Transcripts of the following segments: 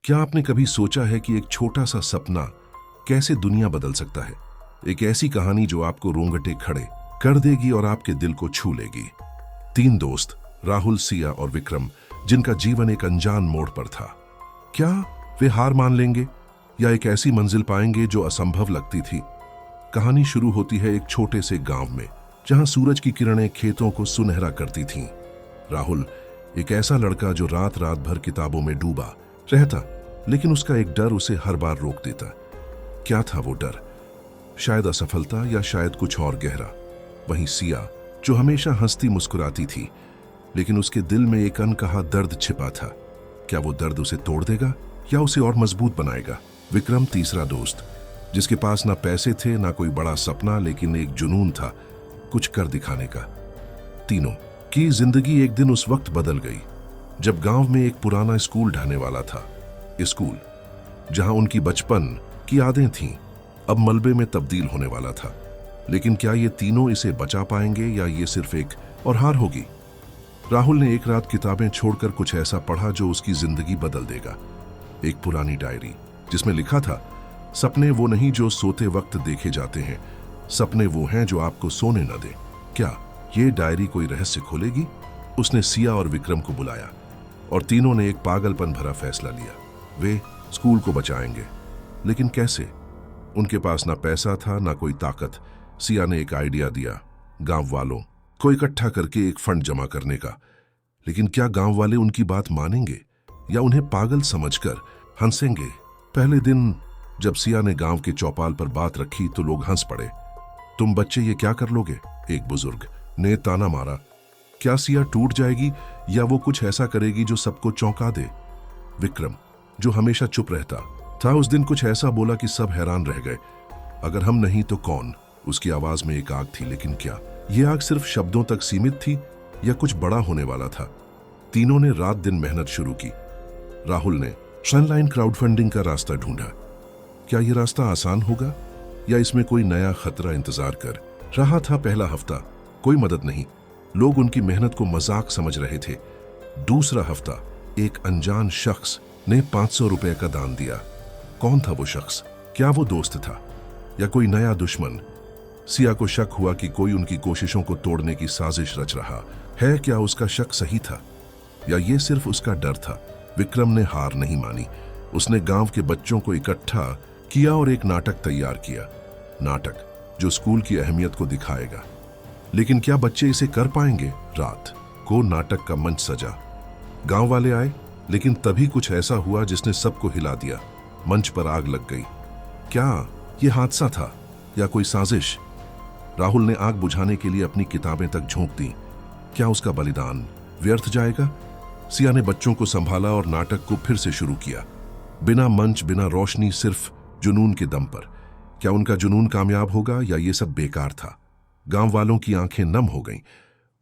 क्या आपने कभी सोचा है कि एक छोटा सा सपना कैसे दुनिया बदल सकता है? एक ऐसी कहानी जो आपको रोंगटे खड़े कर देगी और आपके दिल को छू लेगी। तीन दोस्त राहुल, सिया और विक्रम, जिनका जीवन एक अनजान मोड़ पर था। क्या वे हार मान लेंगे या एक ऐसी मंजिल पाएंगे जो असंभव लगती थी? कहानी शुरू होती है एक छोटे से गांव में, जहां सूरज की किरणें खेतों को सुनहरा करती थीं। राहुल एक ऐसा लड़का जो रात रात भर किताबों में डूबा रहता, लेकिन उसका एक डर उसे हर बार रोक देता। क्या था वो डर? शायद असफलता या शायद कुछ और गहरा। वहीं सिया, जो हमेशा हंसती मुस्कुराती थी, लेकिन उसके दिल में एक अनकहा दर्द छिपा था। क्या वो दर्द उसे तोड़ देगा या उसे और मजबूत बनाएगा? विक्रम, तीसरा दोस्त, जिसके पास ना पैसे थे ना कोई बड़ा सपना, लेकिन एक जुनून था कुछ कर दिखाने का। तीनों की जिंदगी एक दिन उस वक्त बदल गई जब गांव में एक पुराना स्कूल ढहने वाला था। स्कूल जहां उनकी बचपन की यादें थीं, अब मलबे में तब्दील होने वाला था। लेकिन क्या ये तीनों इसे बचा पाएंगे या ये सिर्फ एक और हार होगी? राहुल ने एक रात किताबें छोड़कर कुछ ऐसा पढ़ा जो उसकी जिंदगी बदल देगा। एक पुरानी डायरी जिसमें लिखा था, सपने वो नहीं जो सोते वक्त देखे जाते हैं, सपने वो हैं जो आपको सोने न दें। क्या ये डायरी कोई रहस्य खोलेगी? उसने सिया और विक्रम को बुलाया और तीनों ने एक पागलपन भरा फैसला लिया। वे स्कूल को बचाएंगे, लेकिन कैसे? उनके पास ना पैसा था ना कोई ताकत। सिया ने एक आइडिया दिया, गांव वालों को इकट्ठा करके एक फंड जमा करने का। लेकिन क्या गांव वाले उनकी बात मानेंगे या उन्हें पागल समझकर हंसेंगे? पहले दिन जब सिया ने गांव के चौपाल पर बात रखी तो लोग हंस पड़े। तुम बच्चे ये क्या कर लोगे? एक बुजुर्ग ने ताना मारा। क्या सिया टूट जाएगी या वो कुछ ऐसा करेगी जो सबको चौंका दे? विक्रम, जो हमेशा चुप रहता था, उस दिन कुछ ऐसा बोला कि सब हैरान रह गए। अगर हम नहीं तो कौन? उसकी आवाज में एक आग थी, लेकिन क्या ये आग सिर्फ शब्दों तक सीमित थी या कुछ बड़ा होने वाला था? तीनों ने रात दिन मेहनत शुरू की। राहुल ने ऑनलाइन क्राउडफंडिंग का रास्ता ढूंढा। क्या यह रास्ता आसान होगा या इसमें कोई नया खतरा इंतजार कर रहा था? पहला हफ्ता कोई मदद नहीं, लोग उनकी मेहनत को मजाक समझ रहे थे। दूसरा हफ्ता एक अनजान शख्स ने 500 रुपए का दान दिया। कौन था वो शख्स? क्या वो दोस्त था या कोई नया दुश्मन? सिया को शक हुआ कि कोई उनकी कोशिशों को तोड़ने की साजिश रच रहा है। क्या उसका शक सही था या ये सिर्फ उसका डर था? विक्रम ने हार नहीं मानी। उसने गांव के बच्चों को इकट्ठा किया और एक नाटक तैयार किया। नाटक जो स्कूल की अहमियत को दिखाएगा। लेकिन क्या बच्चे इसे कर पाएंगे? रात को नाटक का मंच सजा। गांव वाले आए, लेकिन तभी कुछ ऐसा हुआ जिसने सबको हिला दिया। मंच पर आग लग गई। क्या यह हादसा था या कोई साजिश? राहुल ने आग बुझाने के लिए अपनी किताबें तक झोंक दी। क्या उसका बलिदान व्यर्थ जाएगा? सिया ने बच्चों को संभाला और नाटक को फिर से शुरू किया। बिना मंच, बिना रोशनी, सिर्फ जुनून के दम पर। क्या उनका जुनून कामयाब होगा या ये सब बेकार था? गांव वालों की आंखें नम हो गईं।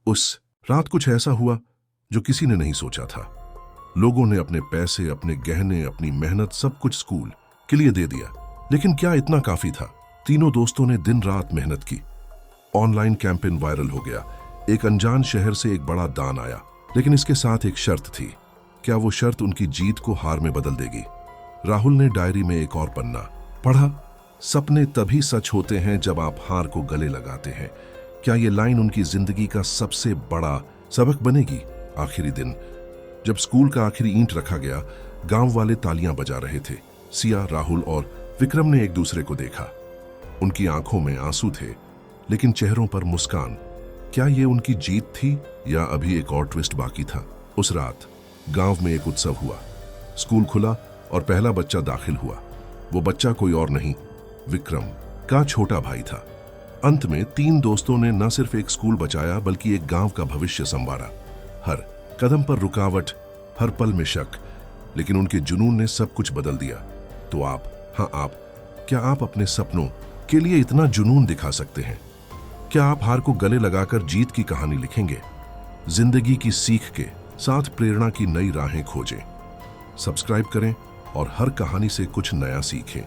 उस रात कुछ ऐसा हुआ जो किसी ने नहीं सोचा था। लोगों ने अपने पैसे, अपने गहने, अपनी मेहनत, सब कुछ स्कूल के लिए दे दिया। लेकिन क्या इतना काफी था? तीनों दोस्तों ने दिन रात मेहनत की। ऑनलाइन कैंपेन वायरल हो गया। एक अनजान शहर से एक बड़ा दान आया, लेकिन इसके साथ एक शर्त थी। क्या वो शर्त उनकी जीत को हार में बदल देगी? राहुल ने डायरी में एक और पन्ना पढ़ा, सपने तभी सच होते हैं जब आप हार को गले लगाते हैं। क्या ये लाइन उनकी जिंदगी का सबसे बड़ा सबक बनेगी? आखिरी दिन जब स्कूल का आखिरी ईंट रखा गया, गांव वाले तालियां बजा रहे थे। सिया, राहुल और विक्रम ने एक दूसरे को देखा। उनकी आंखों में आंसू थे, लेकिन चेहरों पर मुस्कान। क्या ये उनकी जीत थी या अभी एक और ट्विस्ट बाकी था? उस रात गांव में एक उत्सव हुआ। स्कूल खुला और पहला बच्चा दाखिल हुआ। वो बच्चा कोई और नहीं, विक्रम का छोटा भाई था। अंत में तीन दोस्तों ने न सिर्फ एक स्कूल बचाया, बल्कि एक गांव का भविष्य संवारा। हर कदम पर रुकावट, हर पल में शक, लेकिन उनके जुनून ने सब कुछ बदल दिया। तो आप, हाँ आप, क्या आप अपने सपनों के लिए इतना जुनून दिखा सकते हैं? क्या आप हार को गले लगाकर जीत की कहानी लिखेंगे? जिंदगी की सीख के साथ प्रेरणा की नई राहें खोजें। सब्सक्राइब करें और हर कहानी से कुछ नया सीखें।